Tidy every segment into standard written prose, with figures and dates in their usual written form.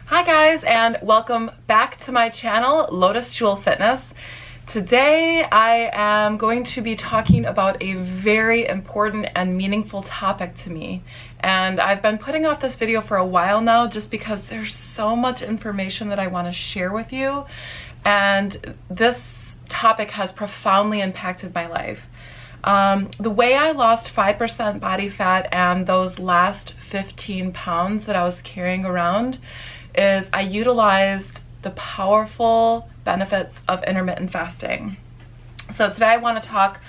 Hi guys, and welcome back to my channel, Lotusjule Fitness. Today I am going to be talking about a very important and meaningful topic to me. And I've been putting off this video for a while now just because there's so much information that I want to share with you. And this topic has profoundly impacted my life. The way I lost 5% body fat and those last 15 pounds that I was carrying around is I utilized the powerful benefits of intermittent fasting. So today I want to talk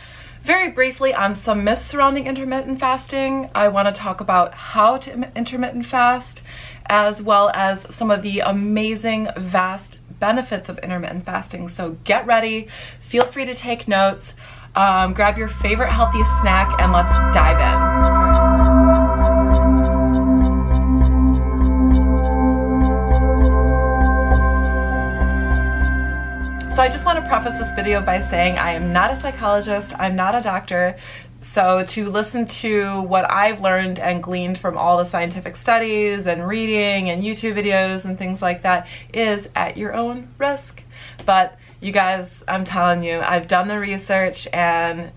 very briefly on some myths surrounding intermittent fasting. I want to talk about how to intermittent fast, as well as some of the amazing, vast benefits of intermittent fasting. So get ready, feel free to take notes, grab your favorite healthy snack, and let's dive in. So I just want to preface this video by saying I am not a psychologist, I'm not a doctor, so to listen to what I've learned and gleaned from all the scientific studies and reading and YouTube videos and things like that is at your own risk. But you guys, I'm telling you, I've done the research and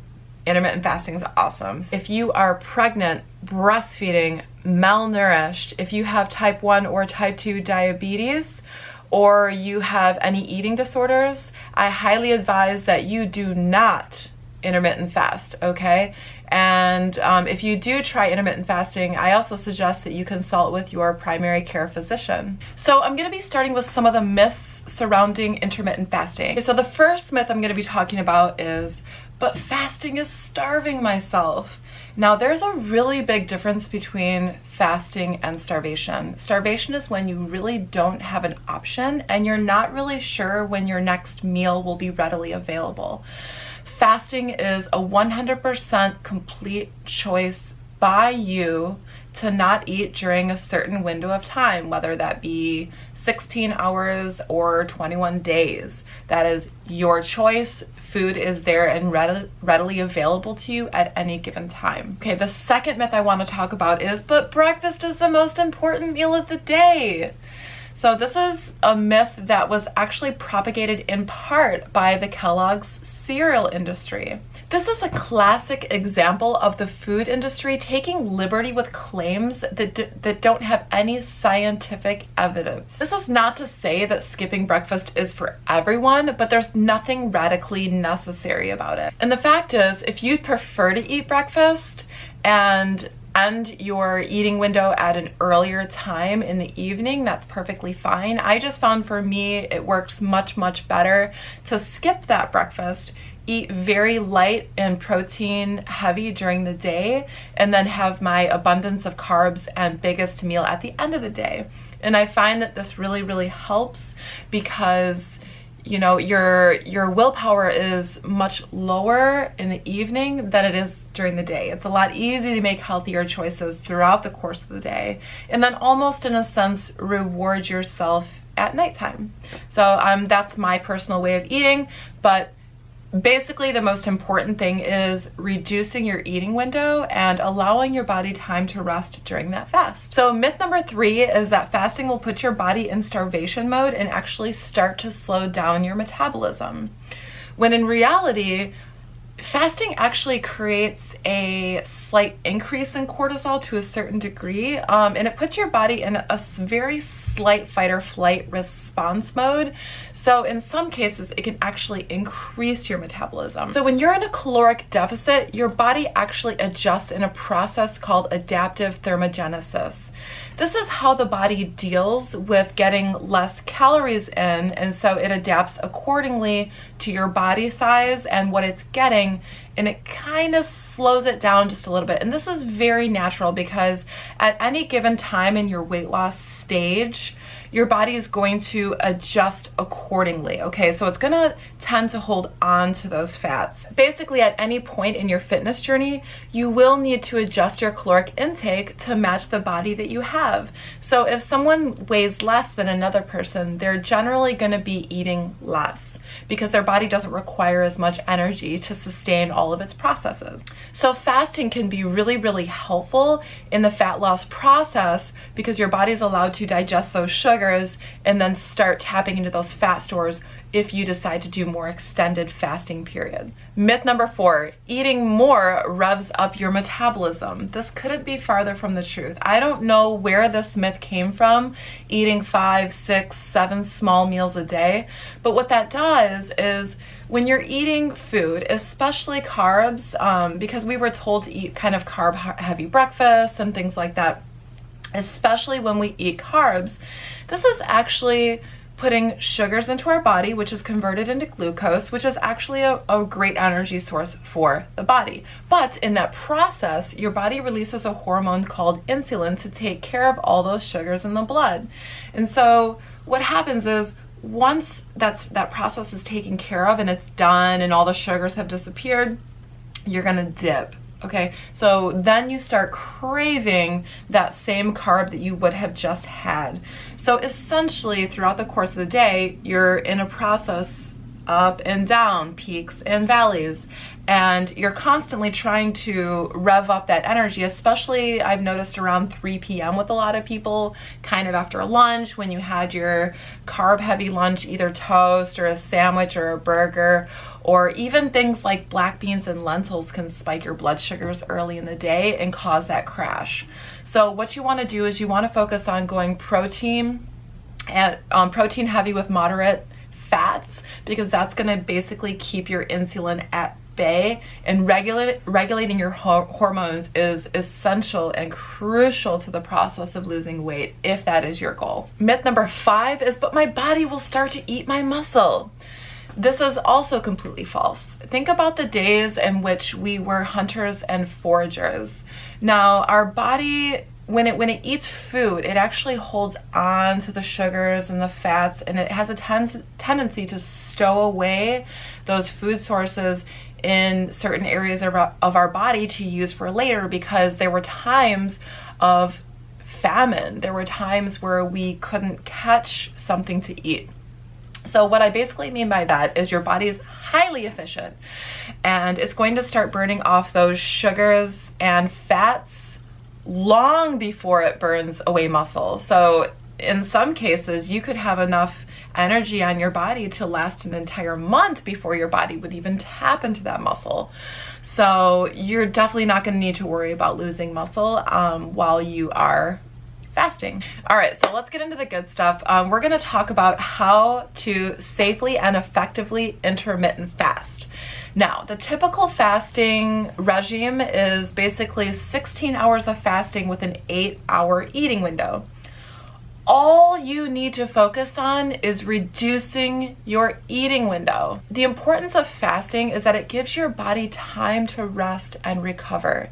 intermittent fasting is awesome. If you are pregnant, breastfeeding, malnourished, if you have type 1 or type 2 diabetes, or you have any eating disorders, I highly advise that you do not intermittent fast, okay? And if you do try intermittent fasting, I also suggest that you consult with your primary care physician. So I'm gonna be starting with some of the myths surrounding intermittent fasting. Okay, so the first myth I'm gonna be talking about is, but fasting is starving myself. Now, there's a really big difference between fasting and starvation. Starvation is when you really don't have an option and you're not really sure when your next meal will be readily available. Fasting is a 100% complete choice by you to not eat during a certain window of time, whether that be 16 hours or 21 days. That is your choice. Food is there and readily available to you at any given time. Okay, the second myth I want to talk about is, but breakfast is the most important meal of the day. So this is a myth that was actually propagated in part by the Kellogg's cereal industry. This is a classic example of the food industry taking liberty with claims that don't have any scientific evidence. This is not to say that skipping breakfast is for everyone, but there's nothing radically necessary about it. And the fact is, if you prefer to eat breakfast and end your eating window at an earlier time in the evening, that's perfectly fine. I just found for me it works much, much better to skip that breakfast, eat very light and protein heavy during the day, and then have my abundance of carbs and biggest meal at the end of the day. And I find that this really, really helps because you know, your willpower is much lower in the evening than it is during the day. It's a lot easier to make healthier choices throughout the course of the day, and then almost in a sense reward yourself at nighttime. So that's my personal way of eating, but basically the most important thing is reducing your eating window and allowing your body time to rest during that fast. So myth number 3 is that fasting will put your body in starvation mode and actually start to slow down your metabolism. When in reality, fasting actually creates a slight increase in cortisol to a certain degree, and it puts your body in a very slight fight or flight response mode. So in some cases, it can actually increase your metabolism. So when you're in a caloric deficit, your body actually adjusts in a process called adaptive thermogenesis. This is how the body deals with getting less calories in, and so it adapts accordingly to your body size and what it's getting, and it kind of slows it down just a little bit. And this is very natural because at any given time in your weight loss stage, your body is going to adjust accordingly, okay? So it's gonna tend to hold on to those fats. Basically, at any point in your fitness journey, you will need to adjust your caloric intake to match the body that you have. So if someone weighs less than another person, they're generally gonna be eating less because their body doesn't require as much energy to sustain all all of its processes. So fasting can be really, really helpful in the fat loss process because your body's allowed to digest those sugars and then start tapping into those fat stores if you decide to do more extended fasting periods. Myth number 4, eating more revs up your metabolism. This couldn't be farther from the truth. I don't know where this myth came from, eating 5, 6, 7 small meals a day, but what that does is when you're eating food, especially carbs, because we were told to eat kind of carb heavy breakfasts and things like that, especially when we eat carbs, this is actually putting sugars into our body, which is converted into glucose, which is actually a great energy source for the body. But in that process, your body releases a hormone called insulin to take care of all those sugars in the blood. And so what happens is once that process is taken care of and it's done and all the sugars have disappeared, you're gonna dip. Okay, so then you start craving that same carb that you would have just had. So essentially, throughout the course of the day, you're in a process up and down, peaks and valleys, and you're constantly trying to rev up that energy, especially I've noticed around 3 p.m. with a lot of people, kind of after lunch, when you had your carb-heavy lunch, either toast or a sandwich or a burger, or even things like black beans and lentils can spike your blood sugars early in the day and cause that crash. So what you want to do is you want to focus on going protein heavy with moderate fats, because that's going to basically keep your insulin at bay, and regulating your hormones is essential and crucial to the process of losing weight if that is your goal. Myth number 5 is, but my body will start to eat my muscle. This is also completely false. Think about the days in which we were hunters and foragers. Now, our body, when it eats food, it actually holds on to the sugars and the fats, and it has a tendency to stow away those food sources in certain areas of our body to use for later, because there were times of famine. There were times where we couldn't catch something to eat. So what I basically mean by that is your body is highly efficient, and it's going to start burning off those sugars and fats long before it burns away muscle. So in some cases, you could have enough energy on your body to last an entire month before your body would even tap into that muscle. So you're definitely not going to need to worry about losing muscle while you are fasting. All right, so let's get into the good stuff. We're going to talk about how to safely and effectively intermittent fast. Now, the typical fasting regime is basically 16 hours of fasting with an 8-hour eating window. All you need to focus on is reducing your eating window. The importance of fasting is that it gives your body time to rest and recover,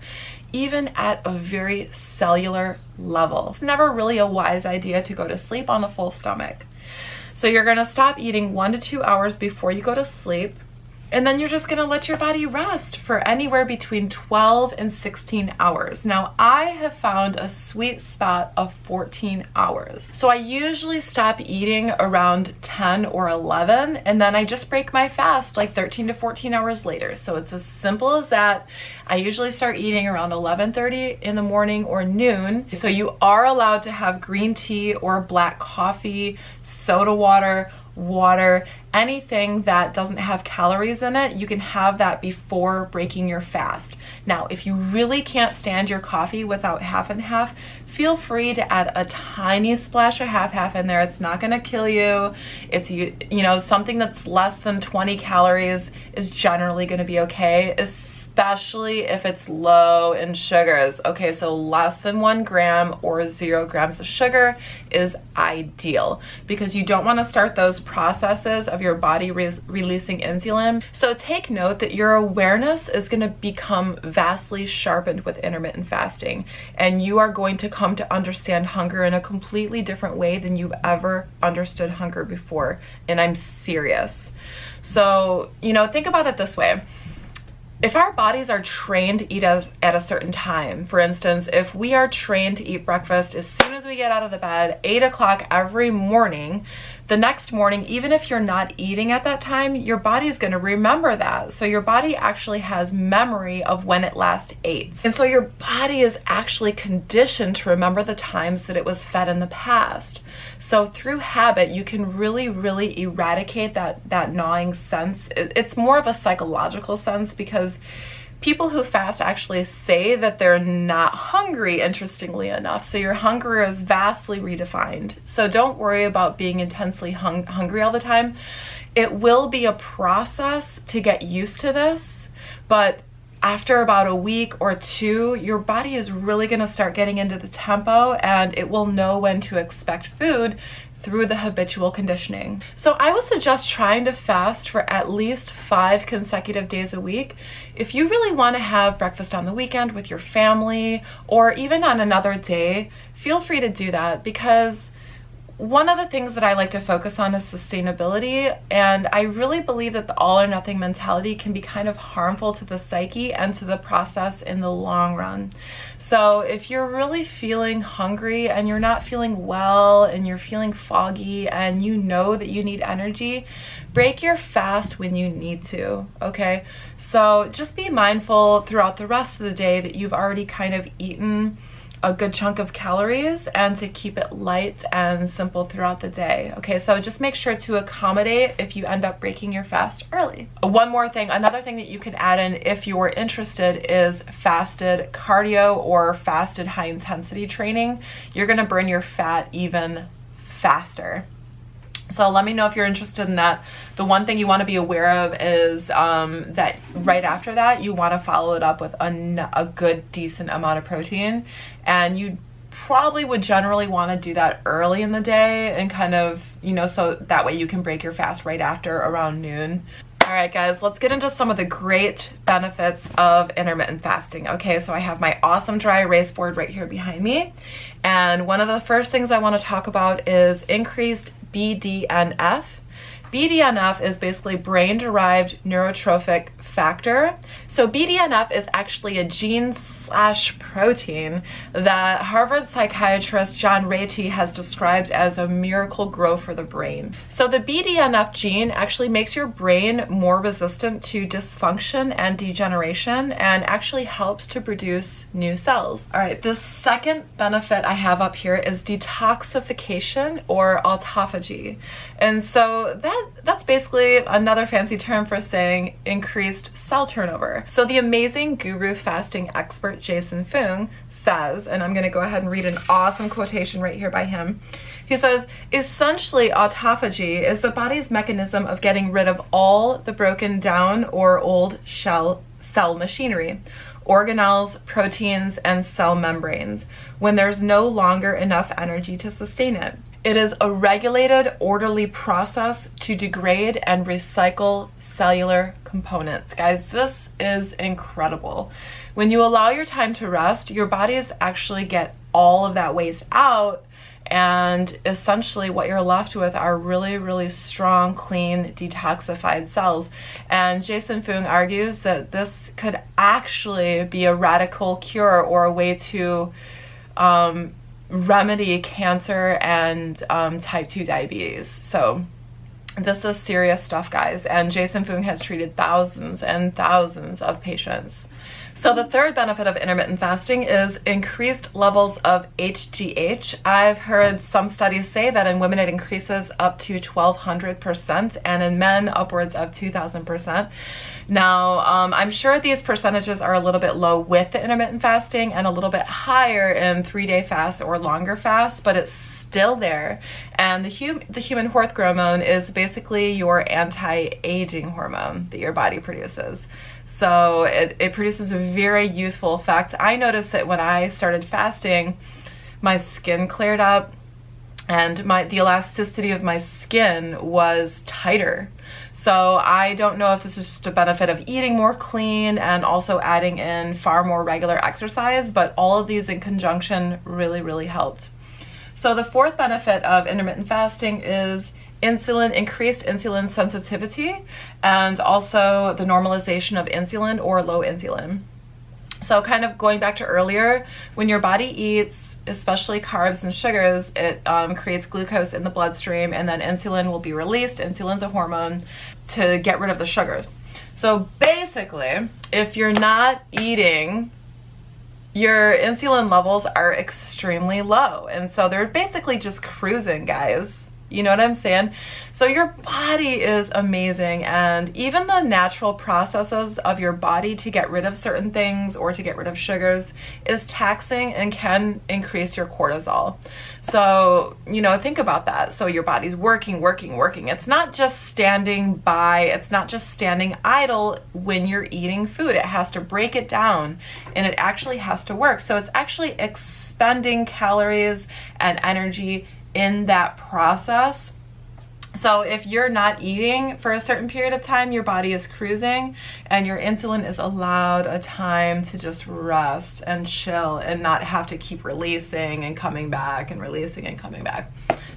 even at a very cellular level. It's never really a wise idea to go to sleep on a full stomach. So you're gonna stop eating 1 to 2 hours before you go to sleep, and then you're just gonna let your body rest for anywhere between 12 and 16 hours. Now, I have found a sweet spot of 14 hours. So I usually stop eating around 10 or 11, and then I just break my fast like 13 to 14 hours later. So it's as simple as that. I usually start eating around 11:30 in the morning or noon. So you are allowed to have green tea or black coffee, soda water, anything that doesn't have calories in it. You can have that before breaking your fast. Now, if you really can't stand your coffee without half and half, feel free to add a tiny splash of half in there. It's not gonna kill you. It's, you know, something that's less than 20 calories is generally gonna be okay, especially if it's low in sugars. Okay, so less than 1 gram or 0 grams of sugar is ideal, because you don't want to start those processes of your body releasing insulin. So take note that your awareness is going to become vastly sharpened with intermittent fasting, and you are going to come to understand hunger in a completely different way than you've ever understood hunger before. And I'm serious. So, you know, think about it this way. if our bodies are trained to eat at a certain time, for instance, if we are trained to eat breakfast as soon as we get out of the bed, 8 o'clock every morning, the next morning, even if you're not eating at that time, your body is going to remember that. So your body actually has memory of when it last ate. And so your body is actually conditioned to remember the times that it was fed in the past. So through habit, you can really, really eradicate that gnawing sense. It's more of a psychological sense, because people who fast actually say that they're not hungry, interestingly enough. So your hunger is vastly redefined. So don't worry about being intensely hungry all the time. It will be a process to get used to this, but after about a week or two, your body is really going to start getting into the tempo, and it will know when to expect food through the habitual conditioning. So I would suggest trying to fast for at least 5 consecutive days a week. If you really want to have breakfast on the weekend with your family, or even on another day, feel free to do that, because one of the things that I like to focus on is sustainability, and I really believe that the all or nothing mentality can be kind of harmful to the psyche and to the process in the long run. So if you're really feeling hungry and you're not feeling well and you're feeling foggy and you know that you need energy, break your fast when you need to, okay? So just be mindful throughout the rest of the day that you've already kind of eaten a good chunk of calories, and to keep it light and simple throughout the day. Okay, so just make sure to accommodate if you end up breaking your fast early. One more thing, another thing that you can add in if you're interested is fasted cardio or fasted high intensity training. You're gonna burn your fat even faster. So let me know if you're interested in that. The one thing you want to be aware of is that right after that, you want to follow it up with a good, decent amount of protein. And you probably would generally want to do that early in the day, and kind of, you know, so that way you can break your fast right after around noon. All right, guys, let's get into some of the great benefits of intermittent fasting. Okay, so I have my awesome dry erase board right here behind me. And one of the first things I want to talk about is increased BDNF. BDNF is basically brain-derived neurotrophic factor. So BDNF is actually a gene/protein that Harvard psychiatrist John Ratey has described as a miracle grow for the brain. So the BDNF gene actually makes your brain more resistant to dysfunction and degeneration, and actually helps to produce new cells. All right, the second benefit I have up here is detoxification or autophagy. And so that's basically another fancy term for saying increased cell turnover. So the amazing guru fasting expert Jason Fung says, and I'm going to go ahead and read an awesome quotation right here by him. He says, essentially autophagy is the body's mechanism of getting rid of all the broken down or old cell machinery, organelles, proteins, and cell membranes when there's no longer enough energy to sustain it. It is a regulated, orderly process to degrade and recycle cellular components. Guys, this is incredible. When you allow your time to rest, your bodies actually get all of that waste out, and essentially what you're left with are really, really strong, clean, detoxified cells. And Jason Fung argues that this could actually be a radical cure, or a way to remedy cancer and type 2 diabetes. So this is serious stuff, guys, and Jason Fung has treated thousands and thousands of patients. So the third benefit of intermittent fasting is increased levels of HGH. I've heard some studies say that in women it increases up to 1,200%, and in men upwards of 2,000%. Now, I'm sure these percentages are a little bit low with the intermittent fasting and a little bit higher in 3-day fasts or longer fasts, but it's still there. And the human growth hormone is basically your anti-aging hormone that your body produces. So it produces a very youthful effect. I noticed that when I started fasting, my skin cleared up, and the elasticity of my skin was tighter. So I don't know if this is just a benefit of eating more clean and also adding in far more regular exercise, but all of these in conjunction really, really helped. So the fourth benefit of intermittent fasting is increased insulin sensitivity, and also the normalization of insulin or low insulin. So kind of going back to earlier, when your body eats, especially carbs and sugars, it creates glucose in the bloodstream, and then insulin will be released. Insulin's a hormone to get rid of the sugars. So basically, if you're not eating, your insulin levels are extremely low. And so they're basically just cruising, guys. You know what I'm saying? So your body is amazing, and even the natural processes of your body to get rid of certain things or to get rid of sugars is taxing and can increase your cortisol. So, you know, think about that. So your body's working. It's not just standing by, it's not just standing idle when you're eating food. It has to break it down, and it actually has to work. So it's actually expending calories and energy in that process. So if you're not eating for a certain period of time, your body is cruising, and your insulin is allowed a time to just rest and chill and not have to keep releasing and coming back and releasing and coming back.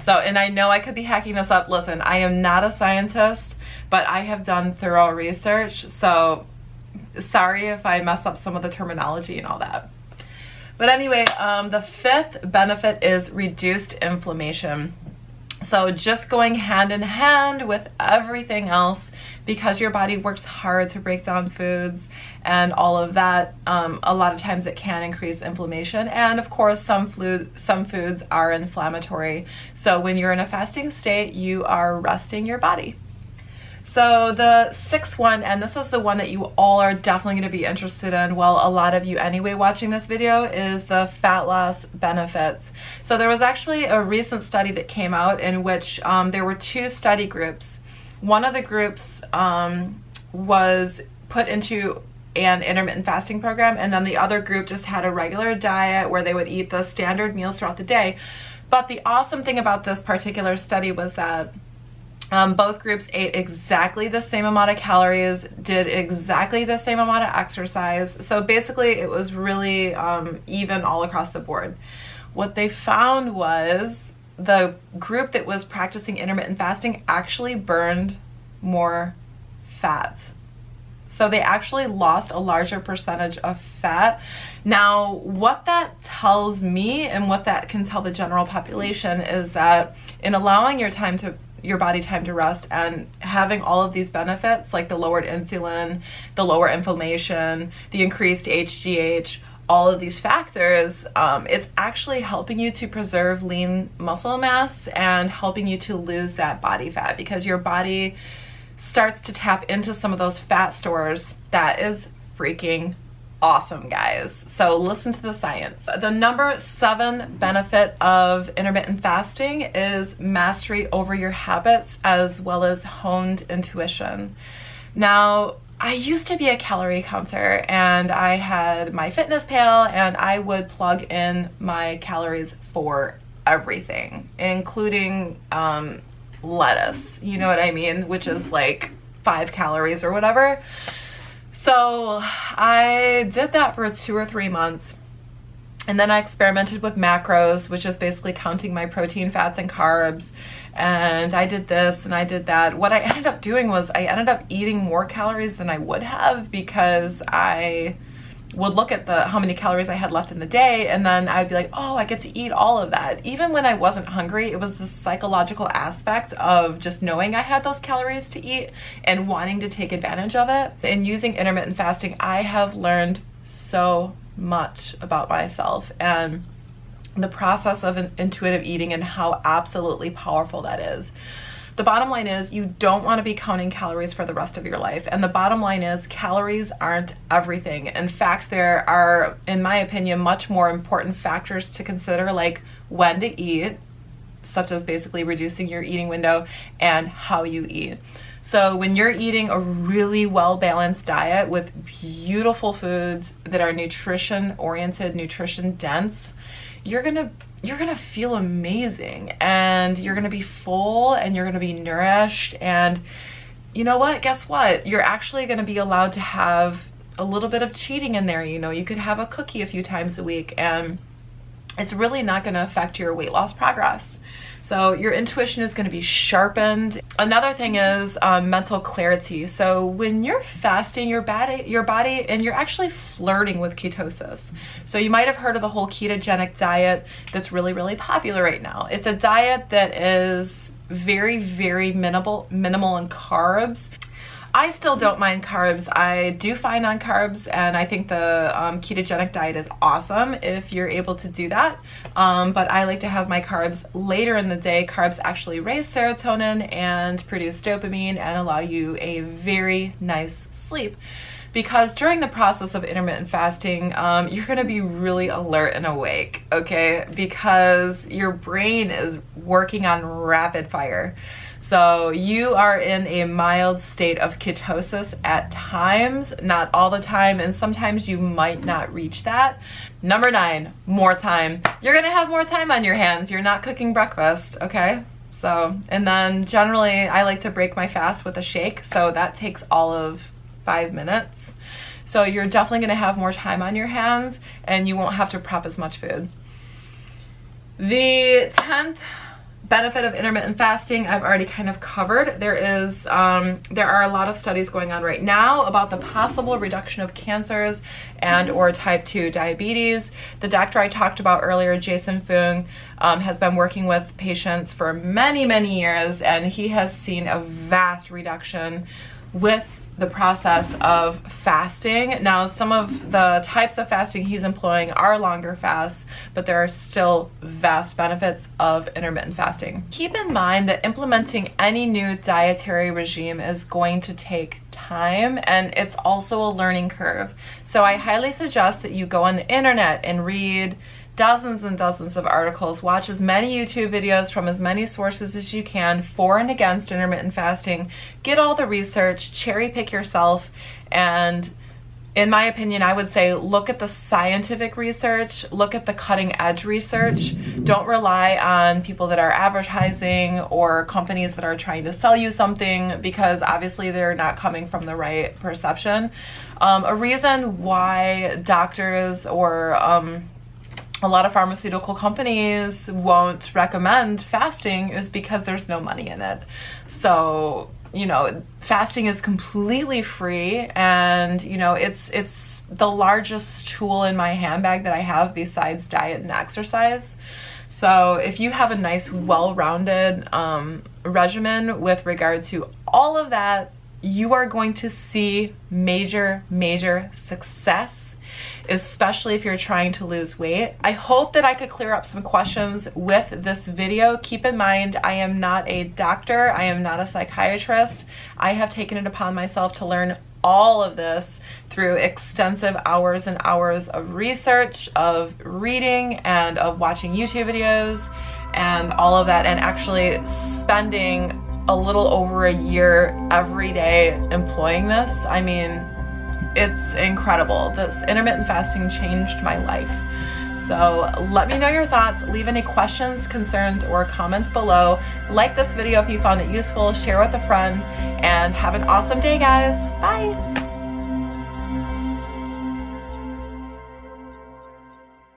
So, and I know I could be hacking this up. Listen, I am not a scientist, but I have done thorough research. So sorry if I mess up some of the terminology and all that. But anyway, the fifth benefit is reduced inflammation. So just going hand in hand with everything else, because your body works hard to break down foods and all of that, a lot of times it can increase inflammation. And of course, some foods are inflammatory. So when you're in a fasting state, you are resting your body. So the sixth one, and this is the one that you all are definitely going to be interested in, well, a lot of you anyway watching this video, is the fat loss benefits. So there was actually a recent study that came out in which there were two study groups. One of the groups was put into an intermittent fasting program, and then the other group just had a regular diet where they would eat the standard meals throughout the day. But the awesome thing about this particular study was that both groups ate exactly the same amount of calories, did exactly the same amount of exercise. So basically it was really even all across the board. What they found was the group that was practicing intermittent fasting actually burned more fat. So they actually lost a larger percentage of fat. Now, what that tells me and what that can tell the general population is that in allowing your body time to rest and having all of these benefits, like the lowered insulin, the lower inflammation, the increased HGH, all of these factors, it's actually helping you to preserve lean muscle mass and helping you to lose that body fat, because your body starts to tap into some of those fat stores. That is freaking awesome, guys. So listen to the science. The number 7 benefit of intermittent fasting is mastery over your habits as well as honed intuition. Now, I used to be a calorie counter, and I had my fitness pal, and I would plug in my calories for everything, including lettuce, you know what I mean, which is like 5 calories or whatever. So I did that for 2 or 3 months, and then I experimented with macros, which is basically counting my protein, fats, and carbs. And I did this and I did that. What I ended up doing was I ended up eating more calories than I would have, because I would look at how many calories I had left in the day, and then I'd be like, oh, I get to eat all of that. Even when I wasn't hungry, it was the psychological aspect of just knowing I had those calories to eat and wanting to take advantage of it. In using intermittent fasting, I have learned so much about myself and the process of intuitive eating and how absolutely powerful that is. The bottom line is you don't want to be counting calories for the rest of your life. And the bottom line is calories aren't everything. In fact, there are, in my opinion, much more important factors to consider, like when to eat, such as basically reducing your eating window, and how you eat. So when you're eating a really well-balanced diet with beautiful foods that are nutrition-oriented, nutrition-dense, you're gonna feel amazing, and you're gonna be full, and you're gonna be nourished, and you know what? Guess what? You're actually gonna be allowed to have a little bit of cheating in there. You know, you could have a cookie a few times a week, and it's really not gonna affect your weight loss progress. So your intuition is going to be sharpened. Another thing is mental clarity. So when you're fasting, your body, and you're actually flirting with ketosis. So you might have heard of the whole ketogenic diet that's really, really popular right now. It's a diet that is very, very minimal in carbs. I still don't mind carbs. I do fine on carbs, and I think the ketogenic diet is awesome if you're able to do that. But I like to have my carbs later in the day. Carbs actually raise serotonin and produce dopamine and allow you a very nice sleep. Because during the process of intermittent fasting, you're gonna be really alert and awake, okay? Because your brain is working on rapid fire. So you are in a mild state of ketosis at times, not all the time, and sometimes you might not reach that. Number 9, more time. You're gonna have more time on your hands. You're not cooking breakfast, okay? So, and then generally I like to break my fast with a shake, so that takes all of 5 minutes. So you're definitely gonna have more time on your hands and you won't have to prep as much food. The 10th benefit of intermittent fasting I've already kind of covered. There are a lot of studies going on right now about the possible reduction of cancers and or type 2 diabetes. The doctor I talked about earlier, Jason Fung, has been working with patients for many, many years, and he has seen a vast reduction with the process of fasting. Now, some of the types of fasting he's employing are longer fasts, but there are still vast benefits of intermittent fasting. Keep in mind that implementing any new dietary regime is going to take time, and it's also a learning curve. So I highly suggest that you go on the internet and read dozens and dozens of articles, watch as many YouTube videos from as many sources as you can for and against intermittent fasting, get all the research, cherry pick yourself, and in my opinion, I would say look at the scientific research, look at the cutting edge research. Don't rely on people that are advertising or companies that are trying to sell you something, because obviously they're not coming from the right perception. A reason why doctors or a lot of pharmaceutical companies won't recommend fasting is because there's no money in it. So, you know, fasting is completely free, and you know, it's the largest tool in my handbag that I have besides diet and exercise. So if you have a nice, well-rounded regimen with regard to all of that, you are going to see major, major success, especially if you're trying to lose weight. I hope that I could clear up some questions with this video. Keep in mind, I am not a doctor. I am not a psychiatrist. I have taken it upon myself to learn all of this through extensive hours and hours of research, of reading, and of watching YouTube videos and all of that, and actually spending a little over a year every day employing this. I mean, it's incredible. This intermittent fasting changed my life. So let me know your thoughts. Leave any questions, concerns, or comments below. Like this video if you found it useful, share with a friend, and have an awesome day, guys. Bye.